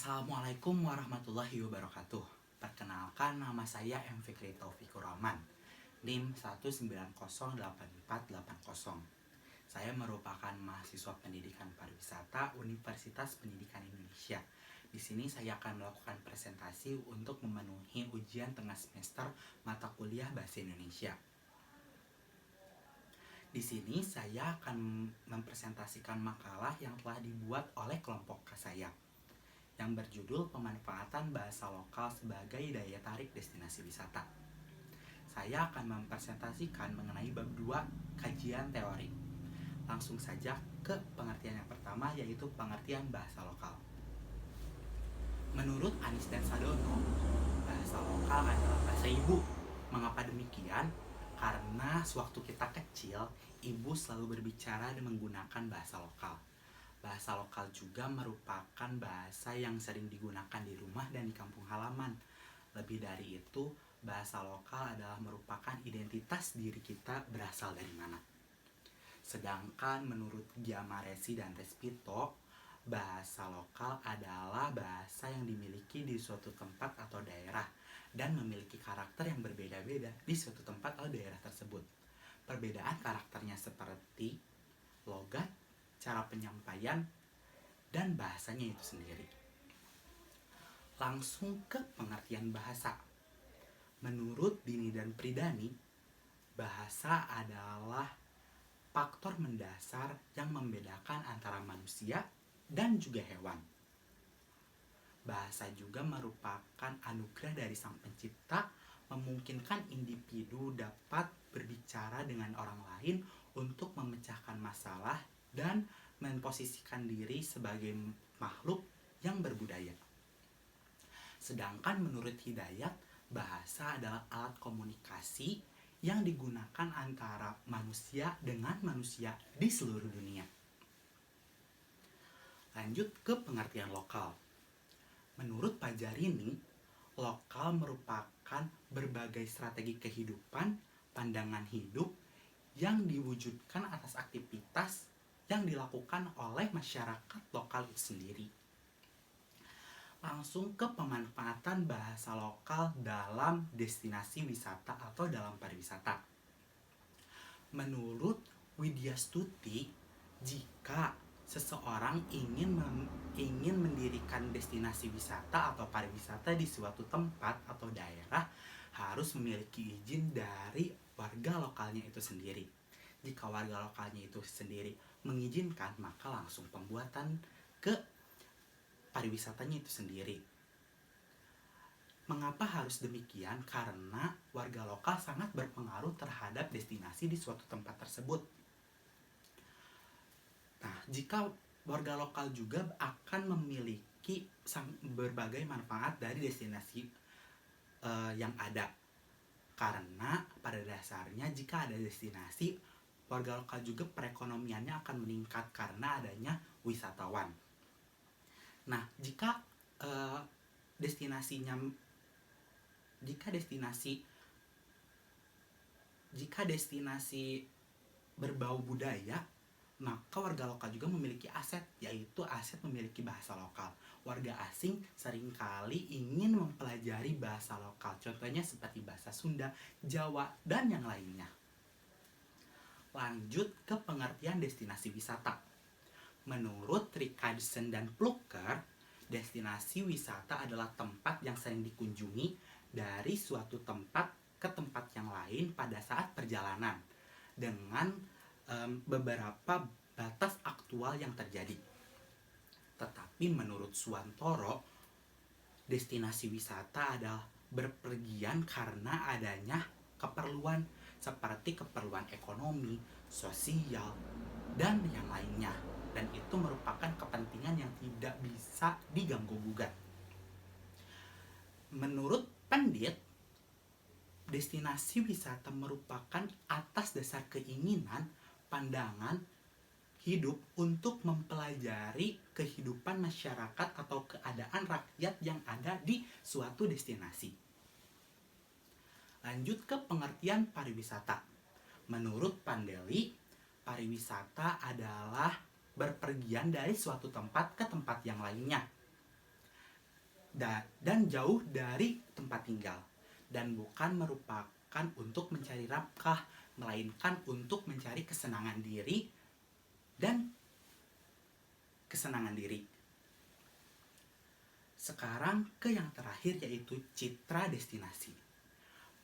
Assalamualaikum warahmatullahi wabarakatuh. Perkenalkan, nama saya M. Fikri Taufikur Rahman, NIM 1908480. Saya merupakan mahasiswa pendidikan pariwisata Universitas Pendidikan Indonesia. Di sini saya akan melakukan presentasi untuk memenuhi ujian tengah semester mata kuliah Bahasa Indonesia. Di sini saya akan mempresentasikan makalah yang telah dibuat oleh kelompok saya, yang berjudul Pemanfaatan Bahasa Lokal sebagai Daya Tarik Destinasi Wisata. Saya akan mempresentasikan mengenai bab 2 kajian teori. Langsung saja ke pengertian yang pertama, yaitu pengertian bahasa lokal. Menurut Anis dan Sadono, bahasa lokal adalah bahasa ibu. Mengapa demikian? Karena sewaktu kita kecil, ibu selalu berbicara dan menggunakan bahasa lokal. Bahasa lokal juga merupakan bahasa yang sering digunakan di rumah dan di kampung halaman. Lebih dari itu, bahasa lokal adalah merupakan identitas diri kita berasal dari mana. Sedangkan menurut Giamaresi dan Respito, bahasa lokal adalah bahasa yang dimiliki di suatu tempat atau daerah dan memiliki karakter yang berbeda-beda di suatu tempat atau daerah tersebut. Perbedaan karakternya seperti logat, cara penyampaian, dan bahasanya itu sendiri. Langsung ke pengertian bahasa. Menurut Dini dan Pridani, bahasa adalah faktor mendasar yang membedakan antara manusia dan juga hewan. Bahasa juga merupakan anugerah dari Sang Pencipta, memungkinkan individu dapat berbicara dengan orang lain untuk memecahkan masalah dan memposisikan diri sebagai makhluk yang berbudaya. Sedangkan menurut Hidayat, bahasa adalah alat komunikasi yang digunakan antara manusia dengan manusia di seluruh dunia. Lanjut ke pengertian lokal. Menurut Pajarini, lokal merupakan berbagai strategi kehidupan, pandangan hidup yang diwujudkan atas aktivitas yang dilakukan oleh masyarakat lokal itu sendiri. Langsung ke pemanfaatan bahasa lokal dalam destinasi wisata atau dalam pariwisata. Menurut Widya Stuti, jika seseorang ingin mendirikan destinasi wisata atau pariwisata di suatu tempat atau daerah, harus memiliki izin dari warga lokalnya itu sendiri. Jika warga lokalnya itu sendiri mengizinkan, maka langsung pembuatan ke pariwisatanya itu sendiri. Mengapa harus demikian? Karena warga lokal sangat berpengaruh terhadap destinasi di suatu tempat tersebut. Nah, jika warga lokal juga akan memiliki berbagai manfaat dari destinasi yang ada. Karena pada dasarnya jika ada destinasi, warga lokal juga perekonomiannya akan meningkat karena adanya wisatawan. Nah, jika destinasi berbau budaya, maka warga lokal juga memiliki aset, yaitu aset memiliki bahasa lokal. Warga asing seringkali ingin mempelajari bahasa lokal, contohnya seperti bahasa Sunda, Jawa, dan yang lainnya. Lanjut ke pengertian destinasi wisata. Menurut Ricardson dan Plucker, destinasi wisata adalah tempat yang sering dikunjungi dari suatu tempat ke tempat yang lain pada saat perjalanan dengan beberapa batas aktual yang terjadi. Tetapi menurut Suwantoro, destinasi wisata adalah berpergian karena adanya keperluan seperti keperluan ekonomi, sosial, dan yang lainnya. Dan itu merupakan kepentingan yang tidak bisa diganggu-gugat. Menurut Pandit, destinasi wisata merupakan atas dasar keinginan, pandangan hidup untuk mempelajari kehidupan masyarakat atau keadaan rakyat yang ada di suatu destinasi. Lanjut ke pengertian pariwisata. Menurut Pandeli, pariwisata adalah berpergian dari suatu tempat ke tempat yang lainnya dan jauh dari tempat tinggal, dan bukan merupakan untuk mencari nafkah, melainkan untuk mencari kesenangan diri dan kesenangan diri. Sekarang ke yang terakhir, yaitu citra destinasi.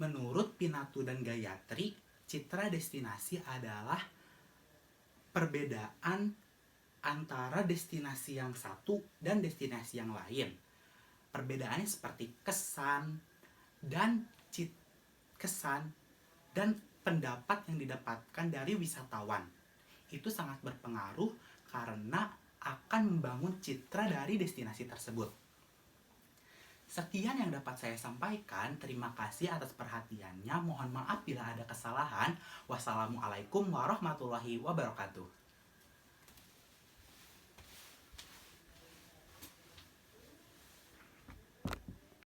Menurut Pinatu dan Gayatri, citra destinasi adalah perbedaan antara destinasi yang satu dan destinasi yang lain. Perbedaannya seperti kesan dan pendapat yang didapatkan dari wisatawan. Itu sangat berpengaruh karena akan membangun citra dari destinasi tersebut. Sekian yang dapat saya sampaikan. Terima kasih atas perhatiannya. Mohon maaf bila ada kesalahan. Wassalamualaikum warahmatullahi wabarakatuh.